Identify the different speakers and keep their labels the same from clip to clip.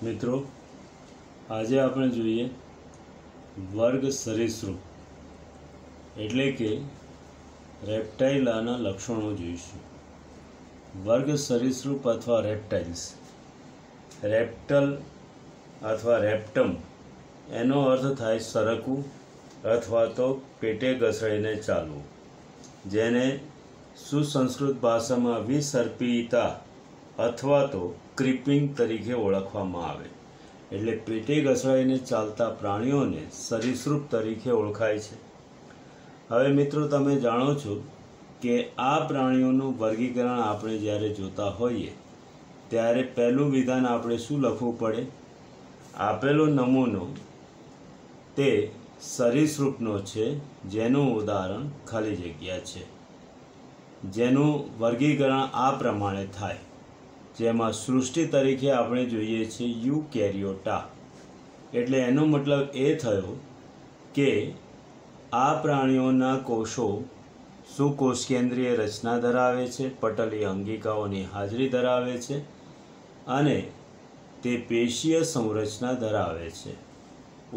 Speaker 1: મિત્રો, આજે આપણે જોઈએ વર્ગ સરીસૃપ એટલે કે રેપ્ટાઇલાના લક્ષણો જોઈશું. વર્ગ સરીસૃપ અથવા રેપ્ટાઇલ્સ, રેપ્ટલ અથવા રેપ્ટમ એનો અર્થ થાય સરકવું અથવા તો પેટે ઘસડીને ચાલવું, જેને સુસંસ્કૃત ભાષામાં વિસર્પિતા અથવા તો ક્રીપિંગ તરીકે ઓળખવામાં આવે. એટલે પેટે ઘસડાઈને ચાલતા પ્રાણીઓને સરીસૃપ તરીકે ઓળખાય છે. હવે મિત્રો, તમે જાણો છો કે આ પ્રાણીઓનું વર્ગીકરણ આપણે જ્યારે જોતા હોઈએ ત્યારે પહેલું વિધાન આપણે શું લખવું પડે? આપેલો નમૂનો તે સરીસૃપનો છે જેનું ઉદાહરણ ખાલી જગ્યા છે. જેનું વર્ગીકરણ આ પ્રમાણે થાય, જેમાં સૃષ્ટિ તરીકે આપણે જોઈએ છીએ યુકેરિયોટા. એટલે એનો મતલબ એ થયો કે આ પ્રાણીઓના કોષો સુકોષકેન્દ્રીય રચના ધરાવે છે, પટલીય અંગિકાઓની હાજરી ધરાવે છે અને તે પેશીય સંરચના ધરાવે છે.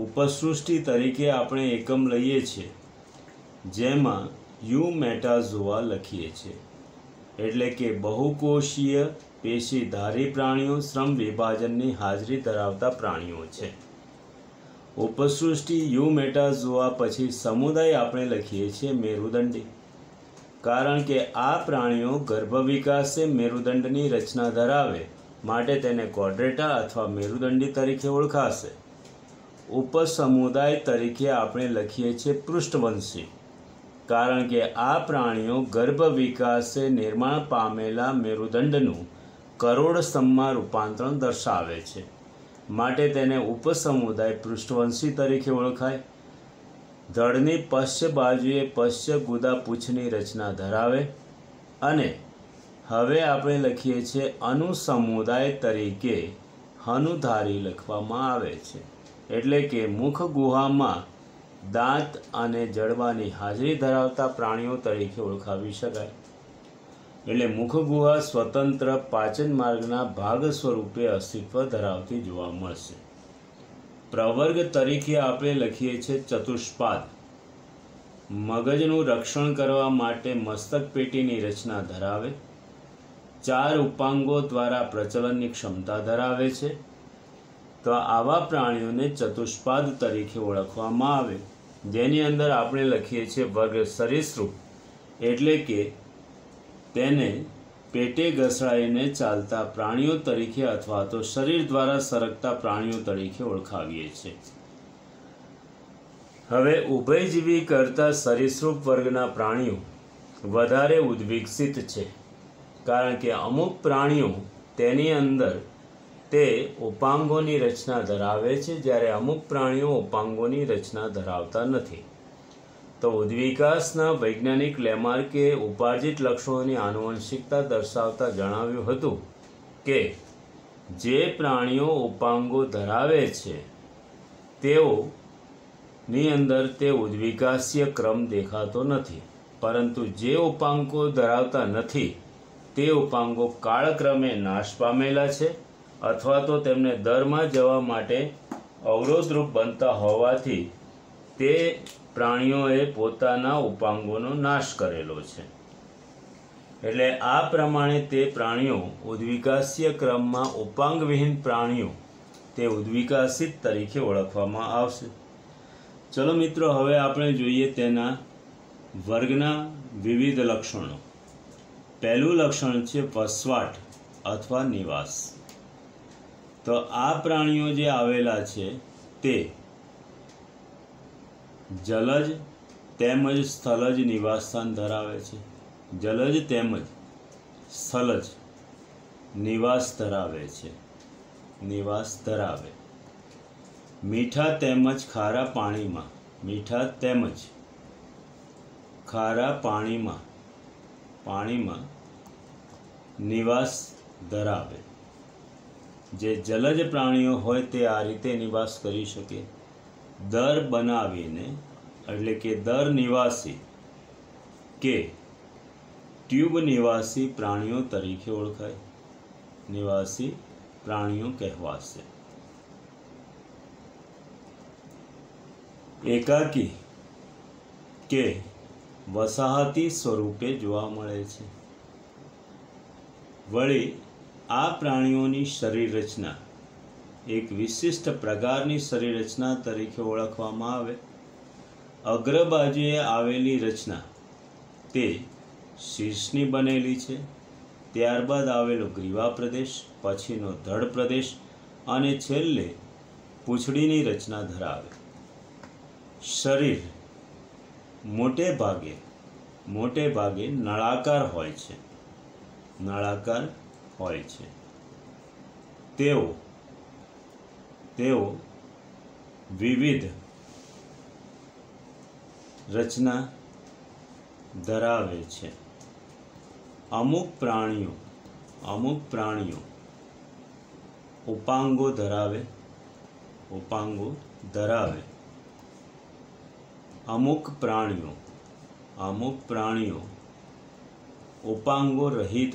Speaker 1: ઉપસૃષ્ટિ તરીકે આપણે એકમ લઈએ છીએ જેમાં યુમેટાઝોઆ લખીએ છીએ, એટલે કે બહુકોષીય પેશીધારી પ્રાણીઓ શ્રમ વિભાજનની હાજરી ધરાવતા પ્રાણીઓ છે. ઉપસૃષ્ટિ યુમેટાઝોઆ પછી સમુદાય આપણે લખીએ છીએ મેરુદંડી, કારણ કે આ પ્રાણીઓ ગર્ભ વિકાસે મેરુદંડની રચના ધરાવે માટે તેને કોડ્રેટા અથવા મેરુદંડી તરીકે ઓળખાશે. ઉપસમુદાય તરીકે આપણે લખીએ છીએ પૃષ્ઠવંશી, કારણ કે આ પ્રાણીઓ ગર્ભ વિકાસે નિર્માણ પામેલા મેરુદંડનું કરોડ સ્તંભમાં રૂપાંતરણ દર્શાવે છે માટે તેને ઉપસમુદાય પૃષ્ઠવંશી તરીકે ઓળખાય. ધડની પશ્ચ બાજુએ પશ્ચ ગુદા પૂંછની રચના ધરાવે. અને હવે આપણે લખીએ છીએ અનુસમુદાય તરીકે હનુધારી લખવામાં આવે છે, એટલે કે મુખ ગુહામાં દાંત અને જડબાની હાજરી ધરાવતા પ્રાણીઓ તરીકે ઓળખાવી શકાય. એટલે મુખગુહા સ્વતંત્ર પાચન માર્ગના ભાગ સ્વરૂપે અસ્તિત્વ ધરાવતી જોવા મળશે. પ્રવર્ગ તરીકે આપણે લખીએ છીએ ચતુષ્પાદ. મગજનું રક્ષણ કરવા માટે મસ્તક પેટીની રચના ધરાવે. 4 ઉપાંગો દ્વારા પ્રચલનની ક્ષમતા ધરાવે છે. તો આવા પ્રાણીઓને ચતુષ્પાદ તરીકે ઓળખવામાં આવે, જેની અંદર આપણે લખીએ છીએ વર્ગ સરીસૃપ, એટલે કે તેને પેટે ઘસડાઈને ચાલતા પ્રાણીઓ તરીકે અથવા તો શરીર દ્વારા સરકતા પ્રાણીઓ તરીકે ઓળખાવીએ છીએ. હવે ઉભયજીવી કરતાં સરીસૃપ વર્ગના પ્રાણીઓ વધારે ઉદ્વિકસિત છે, કારણ કે અમુક પ્રાણીઓ તેની અંદર તે ઉપાંગોની રચના ધરાવે છે, જ્યારે અમુક પ્રાણીઓ ઉપાંગોની રચના ધરાવતા નથી. તો ઉદ્વિકાસના વૈજ્ઞાનિક લેમાર્કે ઉપાર્જિત લક્ષણોની આનુવંશિકતા દર્શાવતા જણાવ્યું હતું કે જે પ્રાણીઓ ઉપાંગો ધરાવે છે તેઓની અંદર તે ઉદ્વિકાસીય ક્રમ દેખાતો નથી, પરંતુ જે ઉપાંગો ધરાવતા નથી તે ઉપાંગો કાળક્રમે નાશ પામેલા છે અથવા તો તેમને દરમાં જવા માટે અવરોધરૂપ બનતા હોવાથી તે પ્રાણીઓએ પોતાના ઉપાંગોનો નાશ કરેલો છે. એટલે આ પ્રમાણે તે પ્રાણીઓ ઉદ્વિકાસીય ક્રમમાં ઉપાંગવિહીન પ્રાણીઓ તે ઉદ્વિકાસિત તરીકે ઓળખવામાં આવશે. ચલો મિત્રો, હવે આપણે જોઈએ તેના વર્ગના વિવિધ લક્ષણો. પહેલું લક્ષણ છે વસવાટ અથવા નિવાસ. તો આ પ્રાણીઓ જે આવેલા છે તે જલજ તેમજ સ્થલજ નિવાસસ્થાન ધરાવે છે. જલજ તેમજ સ્થલજ નિવાસ ધરાવે છે. મીઠા તેમજ ખારા પાણીમાં, મીઠા તેમજ ખારા પાણીમાં નિવાસ ધરાવે. જે જલજ પ્રાણીઓ હોય તે આ રીતે નિવાસ કરી શકે. દર બનાવીને, એટલે કે દર નિવાસી કે ટ્યુબ નિવાસી પ્રાણીઓ તરીકે ઓળખાય. નિવાસી પ્રાણીઓ કહેવાશે. એકાકી કે વસાહતી સ્વરૂપે જોવા મળે છે. વળી આ પ્રાણીઓની શરીર રચના એક વિશિષ્ટ પ્રકારની શરીર રચના તરીકે ઓળખવામાં આવે. અગ્રબાજુએ આવેલી રચના તે શીર્ષની બનેલી છે. ત્યારબાદ આવેલો ગ્રીવા પ્રદેશ, પછીનો ધડ પ્રદેશ અને છેલ્લે પૂંછડીની રચના ધરાવે. શરીર મોટે ભાગે નળાકાર હોય છે. તેઓ વિવિધ રચના ધરાવે છે. અમુક પ્રાણીઓ ઉપાંગો ધરાવે. અમુક પ્રાણીઓ ઉપાંગો રહિત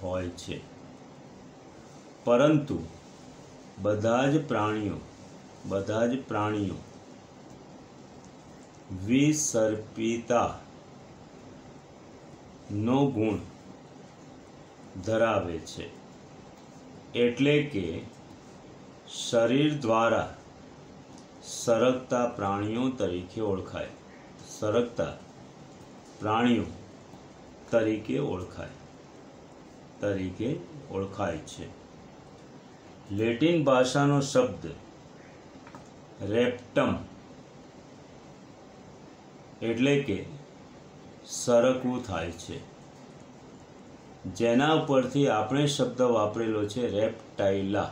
Speaker 1: હોય છે. પરંતુ બધા જ પ્રાણીઓ વિસર્પિતાનો ગુણ ધરાવે છે. એટલે કે શરીર દ્વારા સરકતા પ્રાણીઓ તરીકે ઓળખાય છે. લેટિન ભાષાનો શબ્દ રેપ્ટમ એટલે કે સરકવું થાય છે, જેના ઉપરથી આપણે શબ્દ વાપરેલો છે રેપ્ટાઇલા.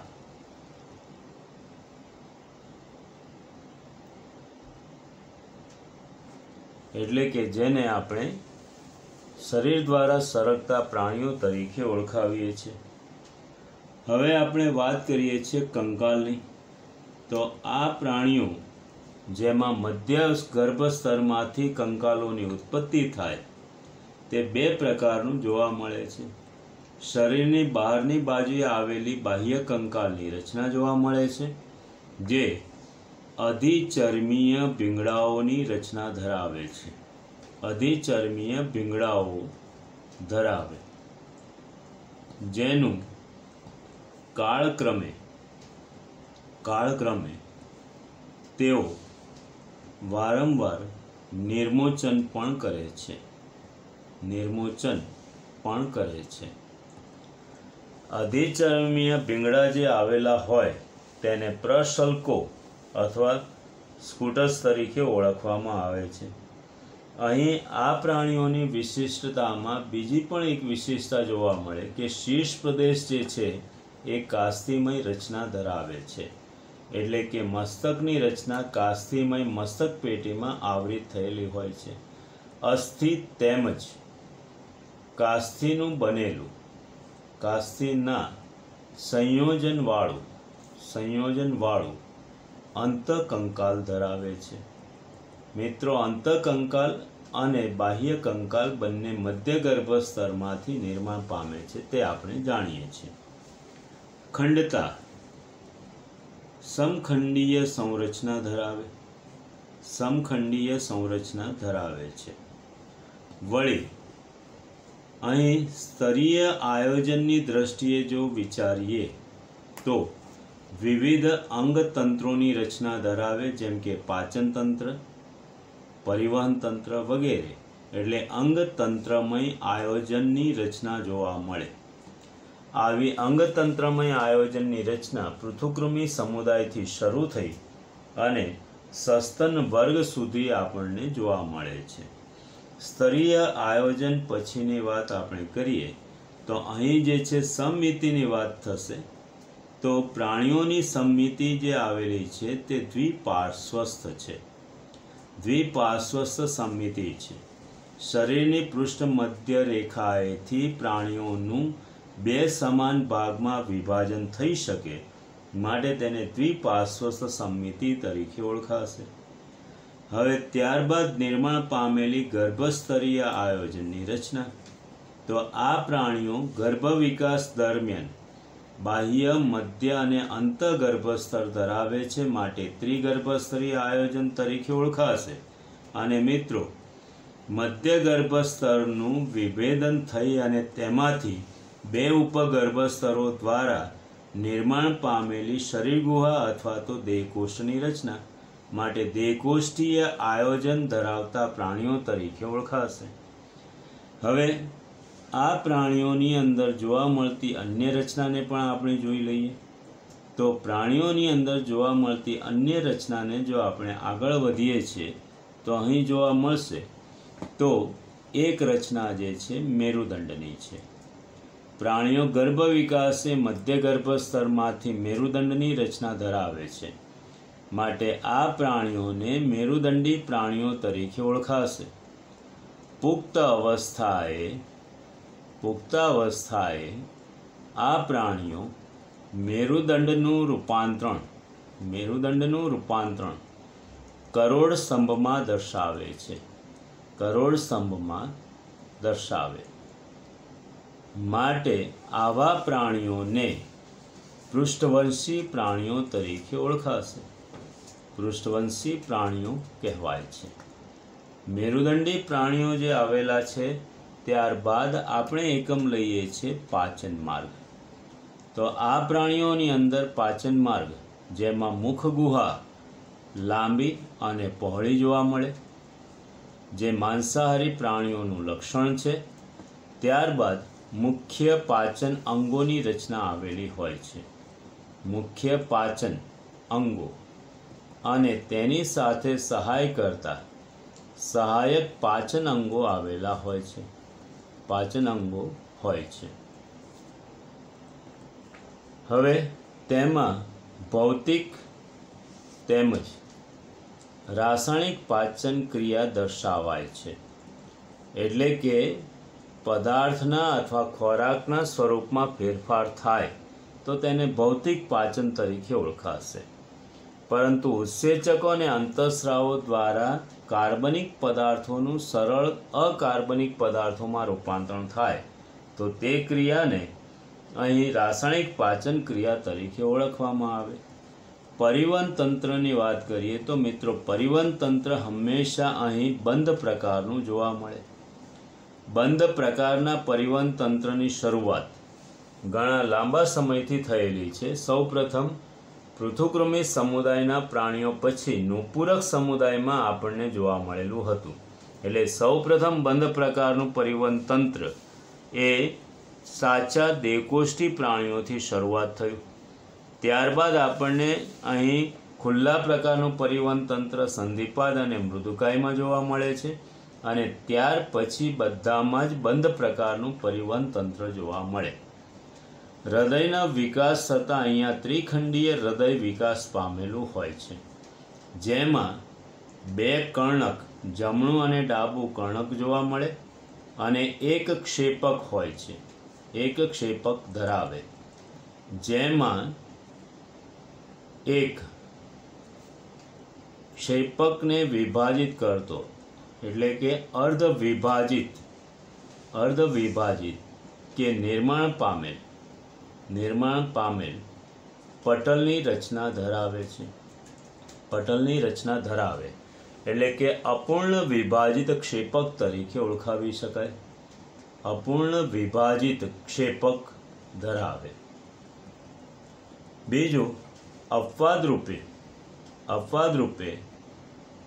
Speaker 1: એટલે કે જેને આપણે શરીર દ્વારા સરકતા પ્રાણીઓ તરીકે ઓળખાવીએ છીએ. હવે આપણે વાત કરીએ છીએ કંકાલની. તો આ પ્રાણીઓ જેમાં મધ્ય ગર્ભસ્તરમાંથી કંકાલોની ઉત્પત્તિ થાય તે બે પ્રકારનું જોવા મળે છે. શરીરની બહારની બાજુએ આવેલી બાહ્ય કંકાલની રચના જોવા મળે છે, જે અધિચર્મીય ભીંગડાઓની રચના ધરાવે છે. જેનું કાળક્રમે તેઓ વારંવાર નિર્મોચન પણ કરે છે. અધિચર્મીય ભીંગડા જે આવેલા હોય તેને પ્રશલ્કો અથવા સ્કૂટર્સ તરીકે ઓળખવામાં આવે છે. અહીં આ પ્રાણીઓની વિશિષ્ટતામાં બીજી પણ એક વિશેષતા જોવા મળે કે શીર્ષ પ્રદેશ જે છે એ કાસ્તિમય રચના ધરાવે છે. એટલે કે મસ્તકની રચના કાસ્તિમય મસ્તક પેટીમાં આવરિત થયેલી હોય છે. અસ્થિ તેમજ કાસ્થિના સંયોજનવાળું અંતઃકંકાલ ધરાવે છે. મિત્રો, અંતઃકંકાલ અને બાહ્ય કંકાલ બંને મધ્ય ગર્ભસ્તરમાંથી નિર્માણ પામે છે, તે આપણે જાણીએ છીએ. ખંડતા સમખંડીય સંરચના ધરાવે છે. વળી અહીં સ્તરીય આયોજનની દ્રષ્ટિએ જો વિચારીએ તો વિવિધ અંગતંત્રોની રચના ધરાવે, જેમ કે પાચન તંત્ર, પરિવહન તંત્ર વગેરે. એટલે અંગતંત્રમય આયોજનની રચના જોવા મળે. આવી અંગતંત્રમય આયોજનની રચના પૃથુકૃમિ સમુદાયથી શરૂ થઈ અને સસ્તન વર્ગ સુધી આપણને જોવા મળે છે. સ્તરીય આયોજન પછીની વાત આપણે કરીએ તો અહીં જે છે સમમિતિની વાત થશે. તો પ્રાણીઓની સમમિતિ જે આવેલી છે તે દ્વિપાર્શ્વસ્થ સમમિતિ છે. શરીરની પૃષ્ઠ મધ્ય રેખાએથી પ્રાણીઓનું બે સમાન ભાગમાં વિભાજન થઈ શકે માટે તેને દ્વિપાર્શ્વસ્થ સમમિતિ તરીકે ઓળખાશે. હવે ત્યારબાદ નિર્માણ પામેલી ગર્ભસ્તરીય આયોજનની રચના. તો આ પ્રાણીઓ ગર્ભ વિકાસ દરમિયાન બાહ્ય, મધ્ય અને અંતઃગર્ભસ્તર ધરાવે છે, માટે ત્રિગર્ભસ્તરીય આયોજન તરીકે ઓળખાશે. અને મિત્રો, મધ્ય ગર્ભસ્તરનું વિભેદન થઈ અને તેમાંથી બે ઉપગર્ભસ્તરો દ્વારા નિર્માણ પામેલી શરીરગુહા અથવા તો દેહકોષ્ઠની રચના માટે દેહકોષ્ઠીય આયોજન ધરાવતા પ્રાણીઓ તરીકે ઓળખાશે. હવે આ પ્રાણીઓની અંદર જોવા મળતી અન્ય રચનાને પણ આપણે જોઈ લઈએ. તો પ્રાણીઓની અંદર જોવા મળતી અન્ય રચનાને જો આપણે આગળ વધીએ છીએ તો અહીં જોવા મળશે. તો એક રચના જે છે મેરુદંડની છે. પ્રાણીઓ ગર્ભ વિકાસે મધ્ય ગર્ભસ્તરમાંથી મેરુદંડની રચના ધરાવે છે, માટે આ પ્રાણીઓને મેરુદંડી પ્રાણીઓ તરીકે ઓળખાશે. પુખ્ત અવસ્થાએ આ પ્રાણીઓ મેરુદંડનું રૂપાંતરણ કરોડ સ્તંભમાં દર્શાવે. માટે આવા પ્રાણીઓને પૃષ્ઠવંશી પ્રાણીઓ તરીકે ઓળખાશે. પૃષ્ઠવંશી પ્રાણીઓ કહેવાય છે. મેરુદંડી પ્રાણીઓ જે આવેલા છે ત્યારબાદ આપણે એકમ લઈએ છીએ પાચન માર્ગ. તો આ પ્રાણીઓની અંદર પાચન માર્ગ, જેમાં મુખ ગુહા લાંબી અને પહોળી જોવા મળે, જે માંસાહારી પ્રાણીઓનું લક્ષણ છે. ત્યારબાદ મુખ્ય પાચન અંગોની રચના આવેલી હોય છે. મુખ્ય પાચન અંગો અને તેની સાથે સહાય કરતા સહાયક પાચન અંગો આવેલા હોય છે. હવે તેમાં ભૌતિક તેમજ રાસાયણિક પાચન ક્રિયા દર્શાવાય છે. એટલે કે પદાર્થના અથવા ખોરાકના સ્વરૂપમાં ફેરફાર થાય તો તેને ભૌતિક પાચન તરીકે ઓળખાશે. પરંતુ ઉત્સેચકો અને અંતઃસ્રાવો દ્વારા કાર્બનિક પદાર્થોનું સરળ અકાર્બનિક પદાર્થોમાં રૂપાંતરણ થાય તો તે ક્રિયાને અહીં રાસાયણિક પાચન ક્રિયા તરીકે ઓળખવામાં આવે. પરિવહન તંત્રની વાત કરીએ તો મિત્રો, પરિવહન તંત્ર હંમેશા અહીં બંધ પ્રકારનું જોવા મળે. બંધ પ્રકારના પરિવહન તંત્રની શરૂઆત ઘણા લાંબા સમયથી થયેલી છે. સૌપ્રથમ પૃથુકૃમિ સમુદાયના પ્રાણીઓ પછી નુપુરક સમુદાયમાં આપણને જોવા મળેલું હતું. એટલે સૌપ્રથમ બંધ પ્રકારનું પરિવહન તંત્ર એ સાચા દેહકોષ્ઠી પ્રાણીઓથી શરૂઆત થયું. ત્યારબાદ આપણને અહીં ખુલ્લા પ્રકારનું પરિવહન તંત્ર સંધિપાદ અને મૃદુકાયમાં જોવા મળે છે. અને ત્યાર પછી બધામાં જ બંધ પ્રકારનું પરિવહન તંત્ર જોવા મળે. હૃદયના વિકાસ થતાં અહીંયા ત્રિખંડીય હૃદય વિકાસ પામેલું હોય છે, જેમાં બે કર્ણક, જમણું અને ડાબું કર્ણક જોવા મળે અને એક ક્ષેપક હોય છે. એક ક્ષેપક ધરાવે, જેમાં એક ક્ષેપકને વિભાજિત કરતો એટલે કે અર્ધવિભાજિત કે નિર્માણ પામેલ પટલની રચના ધરાવે છે. એટલે કે અપૂર્ણ વિભાજિત ક્ષેપક તરીકે ઓળખાવી શકાય. અપૂર્ણ વિભાજિત ક્ષેપક ધરાવે. બીજું, અપવાદ રૂપે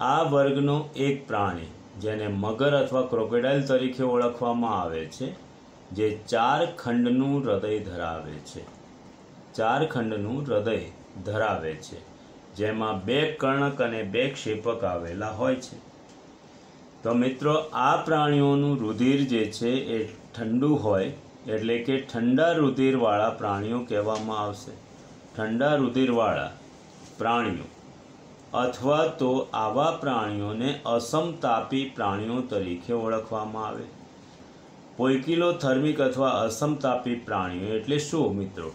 Speaker 1: આ વર્ગનો એક પ્રાણી, જેને મગર અથવા ક્રોકોડાઇલ તરીકે ઓળખવામાં આવે છે, જે 4 ખંડનું હૃદય ધરાવે છે. જેમાં 2 કર્ણક અને 2 ક્ષેપક આવેલા હોય છે. તો મિત્રો, આ પ્રાણીઓનું રુધિર જે છે એ ઠંડુ હોય, એટલે કે ઠંડા રુધિરવાળા પ્રાણીઓ કહેવામાં આવશે. ઠંડા રુધિરવાળા પ્રાણીઓ અથવા તો આવા પ્રાણીઓને અસમતાપી પ્રાણીઓ તરીકે ઓળખવામાં આવે. પોઇકિલોથર્મિક અથવા અસમતાપી પ્રાણીઓ એટલે શું મિત્રો?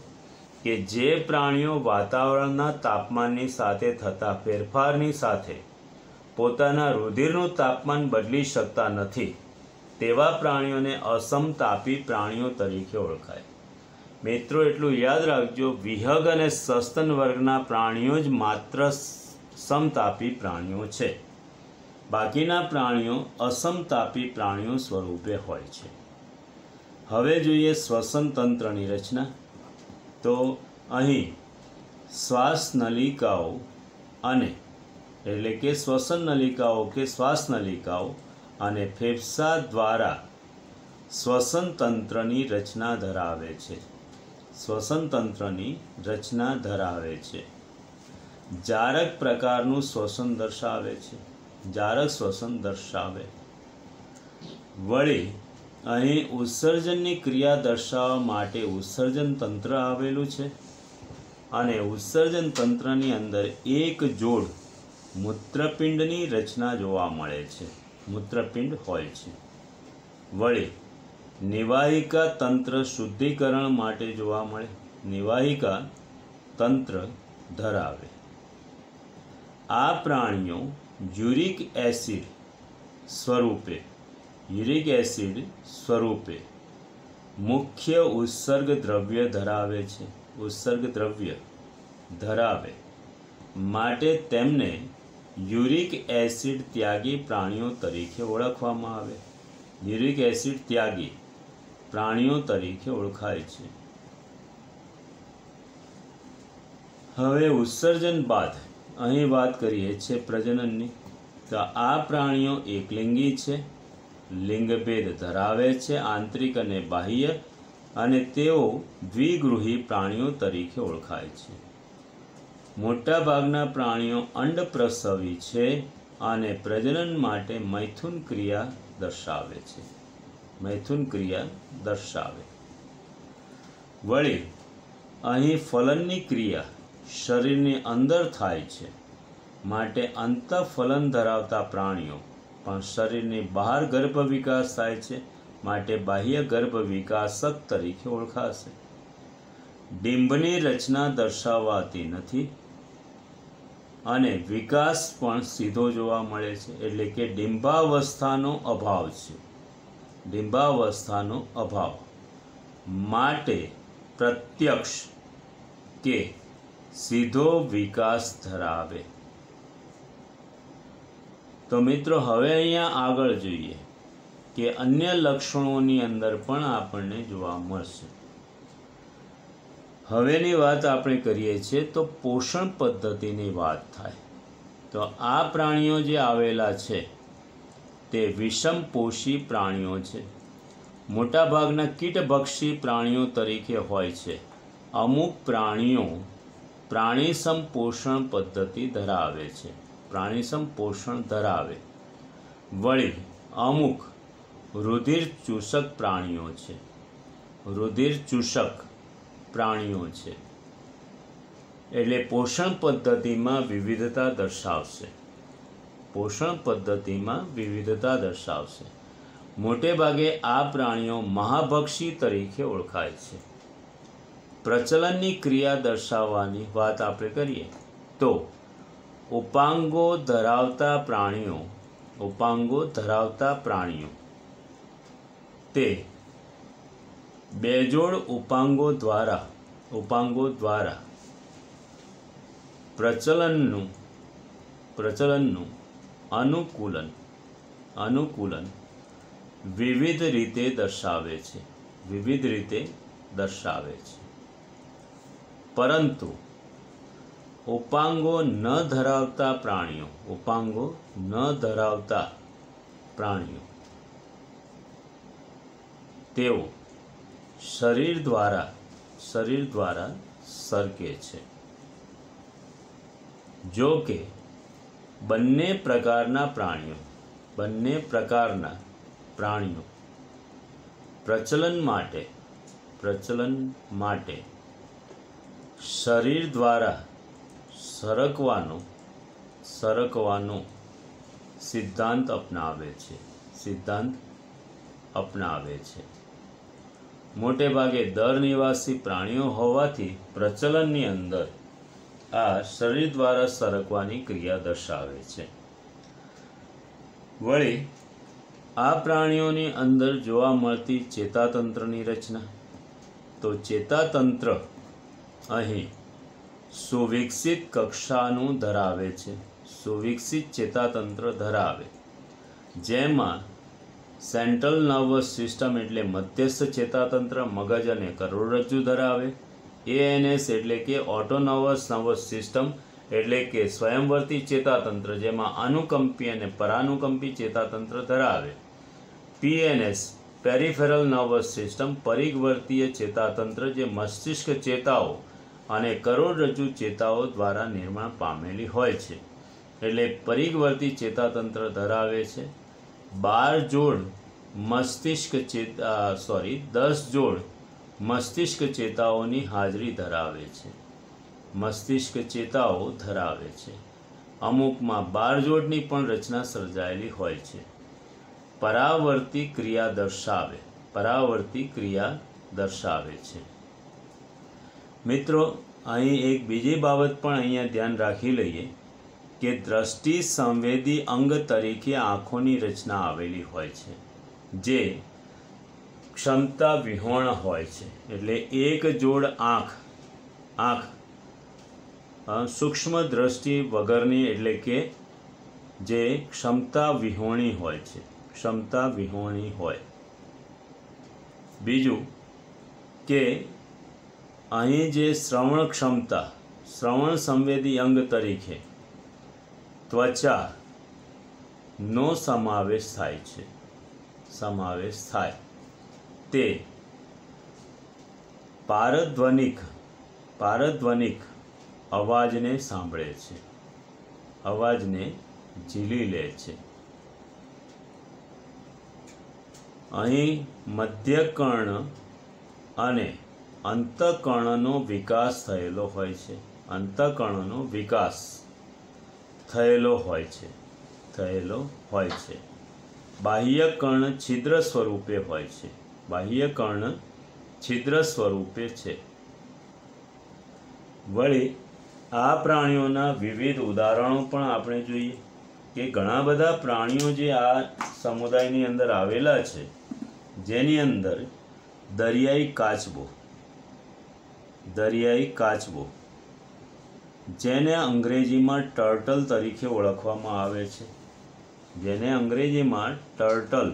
Speaker 1: કે જે પ્રાણીઓ વાતાવરણના તાપમાનની સાથે થતા ફેરફારની સાથે પોતાના રુધિરનું તાપમાન બદલી શકતા નથી, તેવા પ્રાણીઓને અસમતાપી પ્રાણીઓ તરીકે ઓળખાય. મિત્રો એટલું યાદ રાખજો, વિહગ અને સસ્તન વર્ગના પ્રાણીઓ જ માત્ર સમતાપી પ્રાણીઓ છે. બાકીના પ્રાણીઓ અસમતાપી પ્રાણીઓ સ્વરૂપે હોય છે. હવે જોઈએ શ્વસન તંત્રની રચના. તો અહીં શ્વાસ નલિકાઓ અને એટલે કે શ્વસન નલિકાઓ કે શ્વાસ નલિકાઓ અને ફેફસા દ્વારા શ્વસન તંત્રની રચના ધરાવે છે. શ્વસન તંત્રની રચના ધરાવે છે. જારક પ્રકારનું શ્વસન દર્શાવે છે. જારક શ્વસન દર્શાવે. વળી અહીં ઉત્સર્જનની ક્રિયા દર્શાવવા માટે ઉત્સર્જન તંત્ર આવેલું છે અને ઉત્સર્જન તંત્રની અંદર એક જોડ મૂત્રપિંડની રચના જોવા મળે છે. મૂત્રપિંડ હોય છે. વળી નિવાહિકા તંત્ર શુદ્ધિકરણ માટે જોવા મળે. નિવાહિકા તંત્ર ધરાવે. આ પ્રાણીઓ યુરિક એસિડ સ્વરૂપે મુખ્ય ઉત્સર્ગ દ્રવ્ય ધરાવે છે. ઉત્સર્ગ દ્રવ્ય ધરાવે માટે તેમને યુરિક એસિડ ત્યાગી પ્રાણીઓ તરીકે ઓળખવામાં આવે. યુરિક એસિડ ત્યાગી પ્રાણીઓ તરીકે ઓળખાય છે. હવે ઉત્સર્જન બાદ અહીં વાત કરીએ છીએ પ્રજનનની. તો આ પ્રાણીઓ એકલિંગી છે, લિંગભેદ ધરાવે છે, આંતરિક અને બાહ્ય, અને તેઓ દ્વિગૃહી પ્રાણીઓ તરીકે ઓળખાય છે. મોટાભાગના પ્રાણીઓ અંડપ્રસવી છે અને પ્રજનન માટે મૈથુન ક્રિયા દર્શાવે છે. મૈથુન ક્રિયા દર્શાવે. વળી અહીં ફલનની ક્રિયા શરીરની અંદર થાય છે માટે અંતઃફલન ધરાવતા પ્રાણીઓ, પણ શરીરની બહાર ગર્ભ વિકાસ થાય છે માટે બાહ્ય ગર્ભ વિકાસક તરીકે ઓળખાશે. ડિંભની રચના દર્શાવાતી નથી અને વિકાસ પણ સીધો જોવા મળે છે, એટલે કે ડિંભાવસ્થાનો અભાવ છે. ડિંભાવસ્થાનો અભાવ માટે પ્રત્યક્ષ કે સીધો વિકાસ ધરાવે. તો મિત્રો હવે અહીંયા આગળ જોઈએ કે અન્ય લક્ષણોની અંદર પણ આપણને જોવા મળશે. હવેની વાત આપણે કરીએ છીએ તો પોષણ પદ્ધતિની વાત થાય. તો આ પ્રાણીઓ જે આવેલા છે તે વિષમપોષી પ્રાણીઓ છે. મોટાભાગના કીટભક્ષી પ્રાણીઓ તરીકે હોય છે. અમુક પ્રાણીઓ પ્રાણીસમ પોષણ પદ્ધતિ ધરાવે છે. પ્રાણીસમ પોષણ ધરાવે. વળી અમુક રુધિર ચૂસક પ્રાણીઓ છે. રુધિર ચૂસક પ્રાણીઓ છે. એટલે પોષણ પદ્ધતિમાં વિવિધતા દર્શાવશે. પોષણ પદ્ધતિમાં વિવિધતા દર્શાવશે. મોટે ભાગે આ પ્રાણીઓ મહાભક્ષી તરીકે ઓળખાય છે. પ્રચલનની ક્રિયા દર્શાવવાની વાત આપણે કરીએ તો ઉપાંગો ધરાવતા પ્રાણીઓ તે બેજોડ ઉપાંગો દ્વારા પ્રચલનનું અનુકૂલન વિવિધ રીતે દર્શાવે છે. પરંતુ ઉપાંગો ન ધરાવતા પ્રાણીઓ તેઓ શરીર દ્વારા સરકે છે. જો કે બંને પ્રકારના પ્રાણીઓ પ્રચલન માટે શરીર દ્વારા સરકવાનો સિદ્ધાંત અપનાવે છે. મોટે ભાગે દર નિવાસી પ્રાણીઓ હોવાથી પ્રચલનની અંદર આ શરીર દ્વારા સરકવાની ક્રિયા દર્શાવે છે. વળી આ પ્રાણીઓની અંદર જોવા મળતી ચેતાતંત્રની રચના. તો ચેતાતંત્ર અહીં સુવિકસિત કક્ષાનું ધરાવે છે, સુવિકસિત ચેતાતંત્ર ધરાવે, જેમાં સેન્ટ્રલ નર્વસ સિસ્ટમ એટલે મધ્યસ્થ ચેતાતંત્ર મગજ અને કરોડરજ્જુ ધરાવે, એએનએસ એટલે કે ઓટોનોમસ નર્વસ સિસ્ટમ એટલે કે સ્વયંવર્તી ચેતાતંત્ર જેમાં અનુકંપી અને પરાનુકંપી ચેતાતંત્ર ધરાવે, પીએનએસ પેરિફેરલ નર્વસ સિસ્ટમ પરિઘવર્તીય ચેતાતંત્ર જે મસ્તિષ્ક ચેતાઓ અને કરોડરજ્જુ ચેતાઓ દ્વારા નિર્માણ પામેલી હોય છે એટલે પરિઘવર્તી ચેતાતંત્ર ધરાવે છે. 10 જોડ મસ્તિષ્ક ચેતાઓની હાજરી ધરાવે છે, મસ્તિષ્ક ચેતાઓ ધરાવે છે. અમુકમાં 12 જોડની પણ રચના સર્જાયેલી હોય છે. પરાવર્તી ક્રિયા દર્શાવે છે. મિત્રો, અહીં એક બીજી બાબત પણ અહીંયા ધ્યાન રાખી લઈએ કે દ્રષ્ટિ સંવેદી અંગ તરીકે આંખોની રચના આવેલી હોય છે જે ક્ષમતા વિહોણ હોય છે. એટલે એક જોડ આંખ સૂક્ષ્મ દ્રષ્ટિ વગરની એટલે કે જે ક્ષમતા વિહોણી હોય છે, ક્ષમતા વિહોણી હોય. બીજું કે અહીં જે શ્રવણ ક્ષમતા, શ્રવણ સંવેદી અંગ તરીકે ત્વચાનો સમાવેશ થાય છે, સમાવેશ થાય તે પારધ્વનિક અવાજને સાંભળે છે, અવાજને ઝીલી લે છે. અહીં મધ્યકર્ણ અને અંતઃકર્ણનો વિકાસ થયેલો હોય છે, અંતઃકર્ણનો વિકાસ થયેલો હોય છે. બાહ્યકર્ણ છિદ્ર સ્વરૂપે હોય છે, બાહ્યકર્ણ છિદ્ર સ્વરૂપે છે. વળી આ પ્રાણીઓના વિવિધ ઉદાહરણો પણ આપણે જોઈએ કે ઘણા બધા પ્રાણીઓ જે આ સમુદાયની અંદર આવેલા છે જેની અંદર દરિયાઈ કાચબો જેને અંગ્રેજીમાં ટર્ટલ તરીકે ઓળખવામાં આવે છે, જેને અંગ્રેજીમાં ટર્ટલ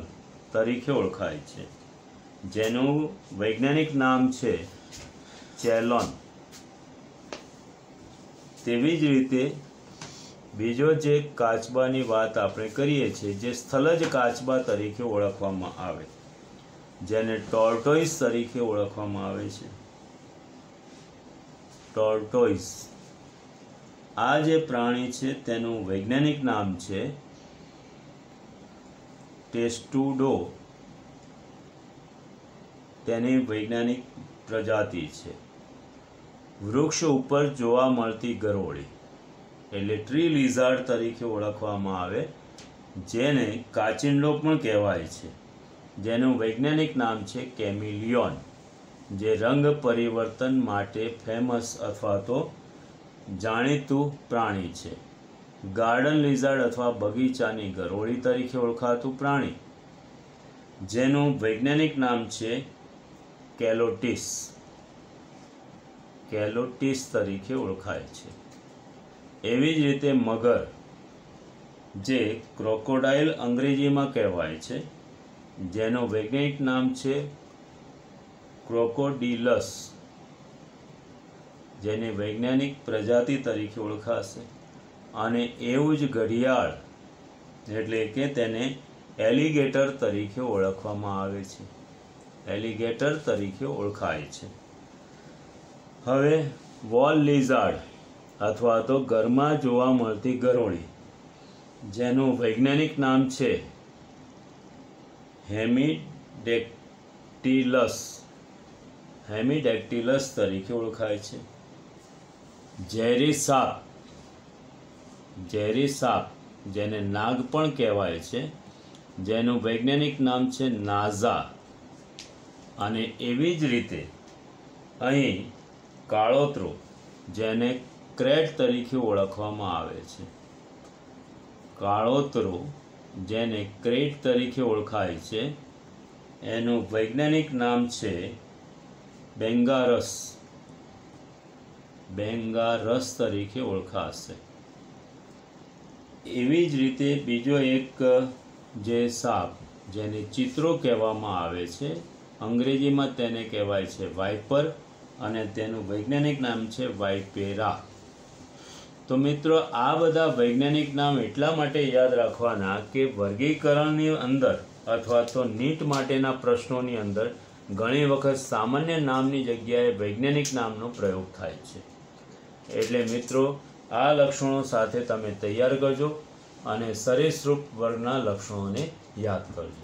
Speaker 1: તરીકે ઓળખાય છે, જેનું વૈજ્ઞાનિક નામ છે ચેલોન. તેવી જ રીતે બીજો જે કાચબાની વાત આપણે કરીએ છીએ જે સ્થલજ કાચબા તરીકે ઓળખવામાં આવે, જેને ટોર્ટોઇસ તરીકે ઓળખવામાં આવે છે, ટોર્ટોઇસ. આ જે પ્રાણી છે તેનું વૈજ્ઞાનિક નામ છે ટેસ્ટુડો, તેની વૈજ્ઞાનિક પ્રજાતિ છે. વૃક્ષ ઉપર જોવા મળતી ગરોળી એટલે ટ્રી લિઝાર્ડ તરીકે ઓળખવામાં આવે, જેને કાચિંડો પણ કહેવાય છે, જેનું વૈજ્ઞાનિક નામ છે કેમિલિયોન, જે રંગ પરિવર્તન માટે ફેમસ અથવા તો જાણીતું પ્રાણી છે. ગાર્ડન લિઝાર્ડ અથવા બગીચાની ગરોળી તરીકે ઓળખાતું પ્રાણી, જેનું વૈજ્ઞાનિક નામ છે કેલોટિસ તરીકે ઓળખાય છે. એવી જ રીતે મગર, જે ક્રોકોડાઇલ અંગ્રેજીમાં કહેવાય છે, જેનું વૈજ્ઞાનિક નામ છે ક્રોકોડિલસ, જેની વૈજ્ઞાનિક પ્રજાતિ તરીકે ઓળખાશે. અને એવું જ ઘડિયાળ એટલે કે તેને એલિગેટર તરીકે ઓળખવામાં આવે છે, એલિગેટર તરીકે ઓળખાય છે. હવે વોલ લિઝાર્ડ અથવા તો ઘરમાં જોવા મળતી ગરોળી, જેનું વૈજ્ઞાનિક નામ છે હેમિડેક્ટિલસ તરીકે ઓળખાય છે. ઝેરી સાપ જેને નાગ પણ કહેવાય છે, જેનું વૈજ્ઞાનિક નામ છે નાઝા. અને એવી જ રીતે અહીં કાળોતરો, જેને ક્રેટ તરીકે ઓળખવામાં આવે છે, કાળોતરો જેને ક્રેટ તરીકે ઓળખાય છે, એનું વૈજ્ઞાનિક નામ છે બેંગારસ તરીકે ઓળખાશે. એવી જ રીતે બીજો એક જે સાપ જેને ચિત્રો કહેવામાં આવે છે, અંગ્રેજીમાં તેને કહેવાય છે વાઇપર અને તેનું વૈજ્ઞાનિક નામ છે વાઇપેરા. તો મિત્રો, આ બધા વૈજ્ઞાનિક નામ એટલા માટે યાદ રાખવાના કે વર્ગીકરણની અંદર અથવા તો નીટ માટેના પ્રશ્નોની અંદર ઘણી વખત સામાન્ય નામની જગ્યાએ વૈજ્ઞાનિક નામનો પ્રયોગ થાય છે. એટલે મિત્રો, આ લક્ષણો સાથે તમે તૈયાર કરજો અને સરીસૃપ વર્ગના લક્ષણોને યાદ કરજો.